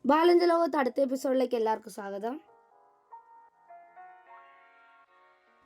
ബാലന്റെ ലോകത്ത് അടുത്ത എപ്പിസോഡിലേക്ക് എല്ലാവർക്കും സ്വാഗതം.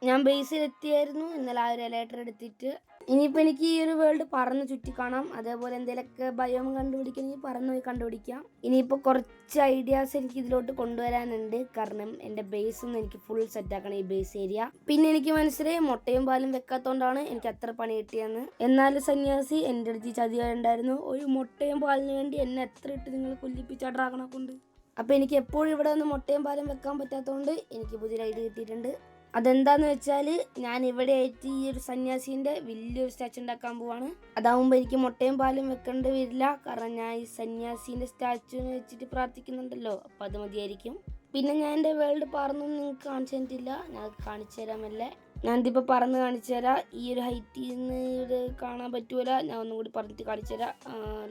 ഞാൻ ബേസിലെത്തിയായിരുന്നു ഇന്നലെ ആ ഒരു ലെറ്റർ എടുത്തിട്ട്. ഇനിയിപ്പോൾ എനിക്ക് ഈ ഒരു വേൾഡ് പറന്ന് ചുറ്റി കാണാം. അതേപോലെ എന്തെങ്കിലുമൊക്കെ ബയോം കണ്ടുപിടിക്കണമെങ്കിൽ പറന്ന് പോയി കണ്ടുപിടിക്കാം. ഇനിയിപ്പോൾ കുറച്ച് ഐഡിയാസ് എനിക്ക് ഇതിലോട്ട് കൊണ്ടുവരാനുണ്ട്. കാരണം എൻ്റെ ബേസ് ഒന്ന് എനിക്ക് ഫുൾ സെറ്റാക്കണം, ഈ ബേസ് ഏരിയ. പിന്നെ എനിക്ക് മനസ്സിലായി മുട്ടയും പാലും വെക്കാത്തതുകൊണ്ടാണ് എനിക്ക് അത്ര പണി കിട്ടിയെന്ന്. എന്നാലും സന്യാസി എൻ്റെ അടുത്ത് ചതിയുണ്ടായിരുന്നു. ഒരു മുട്ടയും പാലിന് വേണ്ടി എന്നെ എത്ര ഇട്ട് നിങ്ങൾ കൊല്ലിപ്പിച്ച ഡ്രാഗണെ കൊണ്ട്. അപ്പോൾ എനിക്ക് എപ്പോഴും ഇവിടെ ഒന്ന് മുട്ടയും പാലും വെക്കാൻ പറ്റാത്തതുകൊണ്ട് എനിക്ക് പുതിയൊരു ഐഡിയ കിട്ടിയിട്ടുണ്ട്. അതെന്താന്ന് വെച്ചാൽ ഞാൻ ഇവിടെ ആയിട്ട് ഈ ഒരു സന്യാസീൻ്റെ വലിയൊരു സ്റ്റാച്ചു ഉണ്ടാക്കാൻ പോവാണ്. അതാവുമ്പോൾ എനിക്ക് മുട്ടയും പാലും വെക്കേണ്ടി വരില്ല. കാരണം ഞാൻ ഈ സന്യാസീൻ്റെ സ്റ്റാച്ചുവിനെ വെച്ചിട്ട് പ്രാർത്ഥിക്കുന്നുണ്ടല്ലോ, അപ്പോൾ അത് മതിയായിരിക്കും. പിന്നെ ഞാൻ എൻ്റെ വേൾഡ് പറന്നൊന്നും നിങ്ങൾക്ക് കാണിച്ചു തന്നിട്ടില്ല, ഞാൻ കാണിച്ചു തരാമല്ലേ. ഞാനിതിപ്പോൾ പറന്ന് കാണിച്ചു തരാം. ഈ ഒരു ഹൈറ്റിൽ നിന്ന് ഇത് കാണാൻ പറ്റൂല. ഞാൻ ഒന്നും കൂടി പറഞ്ഞിട്ട് കാണിച്ചു തരാം.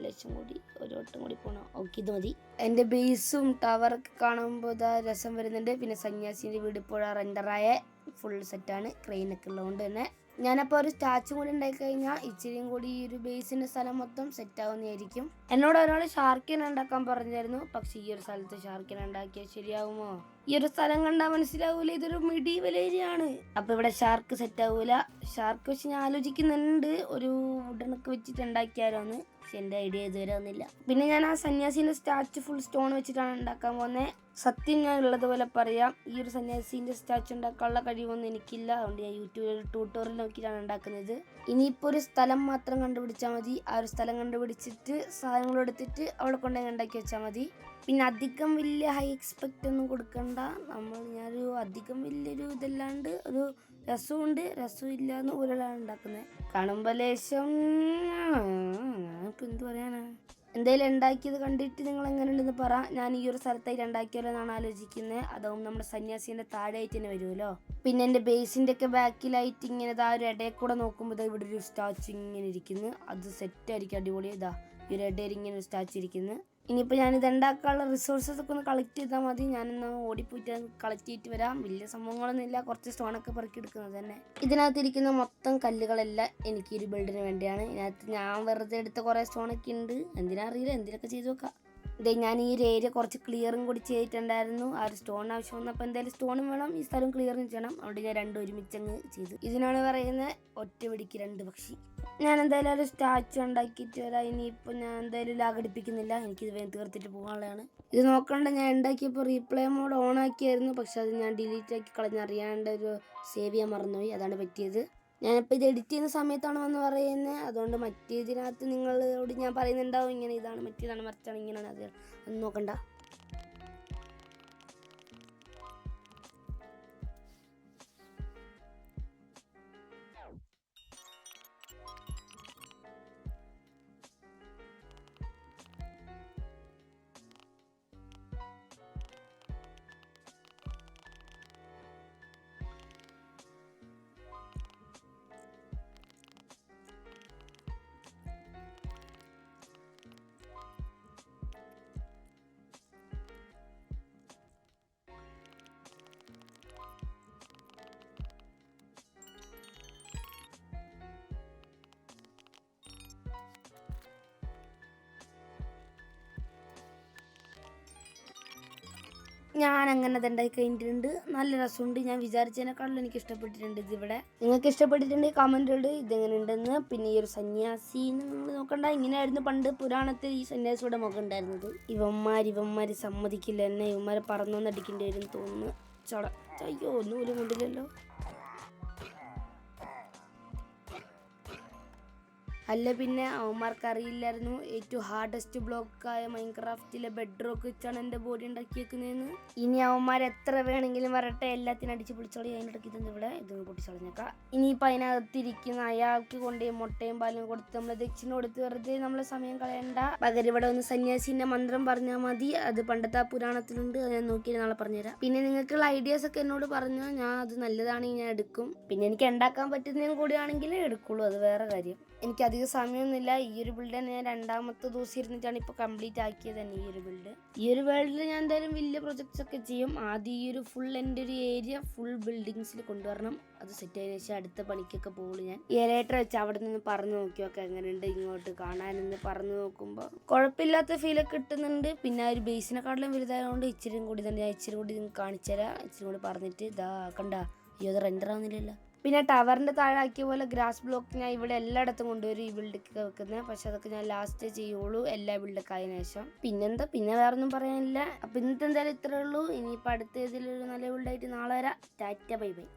ലക്ഷം കൂടി ഒരു വട്ടം കൂടി പോകണം. ഓക്കെ, ഇത് മതി. എൻ്റെ ബേസും ടവറൊക്കെ കാണുമ്പോൾ ഇതാ രസം വരുന്നുണ്ട്. പിന്നെ സന്യാസിൻ്റെ വീട് ഇപ്പോഴാ റെൻഡറായ ഫുൾ സെറ്റാണ്, ക്രെയിനൊക്കെ ഉള്ളതുകൊണ്ട് തന്നെ. ഞാനപ്പോൾ ഒരു സ്റ്റാച്ചു കൂടി ഉണ്ടായി കഴിഞ്ഞാൽ ഇച്ചിരിയും കൂടി ഈ ഒരു ബേസിൻ്റെ സ്ഥലം മൊത്തം സെറ്റാവുന്നതായിരിക്കും. എന്നോട് ഒരാൾ ഷാർക്കിനെ ഉണ്ടാക്കാൻ പറഞ്ഞായിരുന്നു. പക്ഷെ ഈ ഒരു സ്ഥലത്ത് ഷാർക്കിനെ ഉണ്ടാക്കിയാൽ ശരിയാവുമോ? ഈ ഒരു സ്ഥലം കണ്ടാൽ മനസ്സിലാവൂല, ഇതൊരു മിഡീവൽ ഏരിയ ആണ്. അപ്പോൾ ഇവിടെ ഷാർക്ക് സെറ്റ് ആവൂല. ഷാർക്ക് വെച്ച് ഞാൻ ആലോചിക്കുന്നുണ്ട് ഒരു വുഡനൊക്കെ വെച്ചിട്ട് ഉണ്ടാക്കിയാലോന്ന്. പക്ഷെ എൻ്റെ ഐഡിയ ഇതുവരെ ഒന്നുമില്ല. പിന്നെ ഞാൻ ആ സന്യാസീൻ്റെ സ്റ്റാച്ചു ഫുൾ സ്റ്റോൺ വെച്ചിട്ടാണ് ഉണ്ടാക്കാൻ പോകുന്നത്. സത്യം ഞാൻ ഉള്ളതുപോലെ പറയാം, ഈ ഒരു സന്യാസീൻ്റെ സ്റ്റാച്ചു ഉണ്ടാക്കാനുള്ള കഴിവൊന്നും എനിക്കില്ല. അതുകൊണ്ട് ഞാൻ യൂട്യൂബിൽ ഒരു ട്യൂട്ടോറിയൽ നോക്കിയിട്ടാണ് ഉണ്ടാക്കുന്നത്. ഇനിയിപ്പോൾ ഒരു സ്ഥലം മാത്രം കണ്ടുപിടിച്ചാൽ മതി. ആ ഒരു സ്ഥലം കണ്ടുപിടിച്ചിട്ട് സാധനങ്ങൾ എടുത്തിട്ട് അവിടെ കൊണ്ടുപോയി ഉണ്ടാക്കി വെച്ചാൽ മതി. പിന്നെ അധികം വലിയ ഹൈ എക്സ്പെക്റ്റ് ഒന്നും കൊടുക്കണ്ട. ഞാനൊരു അധികം വലിയൊരു ഇതല്ലാണ്ട് ഒരു രസമുണ്ട് രസവും ഇല്ല എന്ന് പോലെയാണ് ഉണ്ടാക്കുന്നത്. കാണുമ്പോൾ ലേശം ഞാനിപ്പോൾ എന്ത് പറയാനാ. എന്തായാലും ഉണ്ടാക്കിയത് കണ്ടിട്ട് നിങ്ങൾ എങ്ങനെ ഉണ്ടെന്ന് പറ. ഞാൻ ഈ ഒരു സ്ഥലത്തായിട്ട് ഉണ്ടാക്കിയാലോ എന്നാണ് ആലോചിക്കുന്നത്. അതാവും നമ്മുടെ സന്യാസീൻ്റെ താഴെയായിട്ട് തന്നെ വരുമല്ലോ. പിന്നെ എൻ്റെ ബേസിൻ്റെ ഒക്കെ ബാക്കിലായിട്ട് ഇങ്ങനെ ആ ഒരു ഇടയിൽ കൂടെ നോക്കുമ്പോൾ ഇവിടെ ഒരു സ്റ്റാച്ചു ഇങ്ങനെ ഇരിക്കുന്നു. അത് സെറ്റായിരിക്കും, അടിപൊളി. ഇതാ ഈ ഒരു ഇടയിൽ ഇങ്ങനെ ഒരു സ്റ്റാച്ചു ഇരിക്കുന്നു. ഇനിയിപ്പോൾ ഞാനിത് ഉണ്ടാക്കാനുള്ള റിസോഴ്സസ് ഒക്കെ ഒന്ന് കളക്ട് ചെയ്താൽ മതി. ഞാനൊന്ന് ഓടിപ്പോയിട്ട് കളക്ട് ചെയ്തിട്ട് വരാം. വലിയ സംഭവങ്ങളൊന്നും ഇല്ല, കുറച്ച് സ്റ്റോണൊക്കെ പെറുക്കിയെടുക്കുന്നത് തന്നെ. ഇതിനകത്തിരിക്കുന്ന മൊത്തം കല്ലുകളെല്ലാം എനിക്ക് ഒരു ബിൽഡിന് വേണ്ടിയാണ്. ഇതിനകത്ത് ഞാൻ വെറുതെ എടുത്ത കുറേ സ്റ്റോണൊക്കെ ഉണ്ട്. എന്തിനാ അറിയില്ല, എന്തിനൊക്കെ ചെയ്ത് നോക്കാം. ഇതേ ഞാൻ ഈ ഒരു ഏരിയ കുറച്ച് ക്ലിയറും കൂടി ചെയ്തിട്ടുണ്ടായിരുന്നു. ആ ഒരു സ്റ്റോൺ ആവശ്യം വന്നപ്പോൾ എന്തായാലും സ്റ്റോണും വേണം, ഈ സ്ഥലം ക്ലിയറും ചെയ്യണം. അതുകൊണ്ട് ഞാൻ രണ്ടും ഒരുമിച്ചങ്ങ് ചെയ്തു. ഇതിനാണ് പറയുന്നത് ഒറ്റ വെടിക്ക് രണ്ട് പക്ഷി. ഞാൻ എന്തായാലും ഒരു സ്റ്റാച്ചു ഉണ്ടാക്കിയിട്ട് വരാം. ഇനിയിപ്പോൾ ഞാൻ എന്തായാലും ലാഗടിപ്പിക്കുന്നില്ല, എനിക്കിത് വേഗം തീർത്തിട്ട് പോകാനുള്ളതാണ്. ഇത് നോക്കണ്ട, ഞാൻ ഉണ്ടാക്കിയപ്പോൾ റീപ്ലേ മോഡ് ഓൺ ആക്കിയായിരുന്നു. പക്ഷെ അത് ഞാൻ ഡിലീറ്റ് ആക്കി കളഞ്ഞറിയാണ്ട് ഒരു സേവ് ചെയ്യാൻ മറന്നുപോയി. അതാണ് പറ്റിയത്. ഞാനിപ്പോൾ ഇത് എഡിറ്റ് ചെയ്യുന്ന സമയത്താണ് വന്ന് പറയുന്നത്. അതുകൊണ്ട് മറ്റേതിനകത്ത് നിങ്ങളോട് ഞാൻ പറയുന്നുണ്ടാവും ഇങ്ങനെ ഇതാണ് മറ്റേതാണ് മറിച്ചാണ് ഇങ്ങനെയാണ് അത് ഒന്നും നോക്കണ്ട. ഞാൻ അങ്ങനെ അത് ഉണ്ടാക്കി കഴിഞ്ഞിട്ടുണ്ട്. നല്ല രസമുണ്ട്. ഞാൻ വിചാരിച്ചതിനേക്കാളും എനിക്ക് ഇഷ്ടപ്പെട്ടിട്ടുണ്ട് ഇതിവിടെ. നിങ്ങൾക്ക് ഇഷ്ടപ്പെട്ടിട്ടുണ്ടെങ്കിൽ കമൻറ്റ് ഇട് ഇതെങ്ങനെ ഉണ്ടെന്ന്. പിന്നെ ഈ ഒരു സന്യാസി നിങ്ങൾ നോക്കണ്ട, ഇങ്ങനെയായിരുന്നു പണ്ട് പുരാണത്തിൽ ഈ സന്യാസിയുടെ മുഖം ഉണ്ടായിരുന്നത്. ഇവന്മാർ സമ്മതിക്കില്ല എന്നെ. ഇവന്മാരെ പറന്നൊന്നടിക്കേണ്ടി വരും തോന്നുന്നു. അയ്യോ ഒന്നും പോലും കൊണ്ടില്ലല്ലോ. അല്ല പിന്നെ അവന്മാർക്ക് അറിയില്ലായിരുന്നു ഏറ്റവും ഹാർഡസ്റ്റ് ബ്ലോക്കായ മൈൻക്രാഫ്റ്റിലെ ബെഡ് റോക്ക് വെച്ചാണ് എൻ്റെ ബോഡി ഉണ്ടാക്കിയേക്കുന്നതെന്ന്. ഇനി അവന്മാർ എത്ര വേണമെങ്കിലും വരട്ടെ, എല്ലാത്തിനും അടിച്ച് പൊളിച്ചോളി. അതിനിടയ്ക്ക് ഇതൊന്നും ഇവിടെ ഇതൊന്ന് പൊട്ടിച്ചളഞ്ഞേക്കാം. ഇനിയിപ്പോൾ അതിനകത്തിരിക്കുന്ന അയാൾക്ക് കൊണ്ട് മുട്ടയും പാലും കൊടുത്ത് നമ്മൾ ദക്ഷിണ കൊടുത്ത് വെറുതെ നമ്മൾ സമയം കളയണ്ട. പകരം ഇവിടെ ഒന്ന് സന്യാസിൻ്റെ മന്ത്രം പറഞ്ഞാൽ മതി. അത് പണ്ടത്തെ ആ പുരാണത്തിലുണ്ട്, അത് ഞാൻ നോക്കി നാളെ പറഞ്ഞുതരാം. പിന്നെ നിങ്ങൾക്കുള്ള ഐഡിയാസ് ഒക്കെ എന്നോട് പറഞ്ഞാൽ ഞാൻ അത് നല്ലതാണെങ്കിൽ ഞാൻ എടുക്കും. പിന്നെ എനിക്ക് ഉണ്ടാക്കാൻ പറ്റുന്നതും കൂടിയാണെങ്കിലേ എടുക്കുള്ളൂ, അത് വേറെ കാര്യം. എനിക്ക് അധികം സമയമൊന്നുമില്ല. ഈ ഒരു ബിൽഡ് തന്നെ ഞാൻ രണ്ടാമത്തെ ദിവസം ഇരുന്നിട്ടാണ് ഇപ്പോൾ കംപ്ലീറ്റ് ആക്കിയത് തന്നെ ഈ ഒരു ബിൽഡ്. ഈ ഒരു വേൾഡിൽ ഞാൻ എന്തായാലും വലിയ പ്രൊജക്ട്സ് ഒക്കെ ചെയ്യും. ആദ്യം ഈ ഒരു ഫുൾ എൻ്റെ ഒരു ഏരിയ ഫുൾ ബിൽഡിങ്സിൽ കൊണ്ടുവരണം. അത് സെറ്റ് ആയതിനു ശേഷം അടുത്ത പണിക്കൊക്കെ പോകുള്ളൂ. ഞാൻ എലേറ്റർ വെച്ച് അവിടെ നിന്ന് പറന്ന് നോക്കിയൊക്കെ എങ്ങനെയുണ്ട് ഇങ്ങോട്ട് കാണാനെന്ന് പറന്ന് നോക്കുമ്പോൾ കുഴപ്പമില്ലാത്ത ഫീലൊക്കെ കിട്ടുന്നുണ്ട്. പിന്നെ ഒരു ബേസിനെക്കാട്ടിലും വലുതായതുകൊണ്ട് ഇച്ചിരി കൂടി നിങ്ങൾക്ക് കാണിച്ചു തരാം. ഇച്ചിരി കൂടി പറഞ്ഞിട്ട് ഇതാ കണ്ട ഇത് റെൻഡർ ആവുന്നില്ലല്ലോ. പിന്നെ ടവറിൻ്റെ താഴെ ആക്കിയ പോലെ ഗ്രാസ് ബ്ലോക്ക് ഞാൻ ഇവിടെ എല്ലായിടത്തും കൊണ്ടുവരും ഈ ബിൽഡൊക്കെ വെക്കുന്നത്. പക്ഷെ അതൊക്കെ ഞാൻ ലാസ്റ്റ് ചെയ്യുള്ളൂ എല്ലാ ബിൽഡൊക്കെ ആയതിനു ശേഷം. പിന്നെന്താ പിന്നെ വേറെ ഒന്നും പറയാനില്ല. അപ്പം ഇന്നത്തെ എന്തായാലും ഇത്രേ ഉള്ളൂ. ഇനിയിപ്പോൾ അടുത്ത ഇതിലൊരു നല്ല ബിൽഡായിട്ട് നാളെ വരാം. Tata bye bye.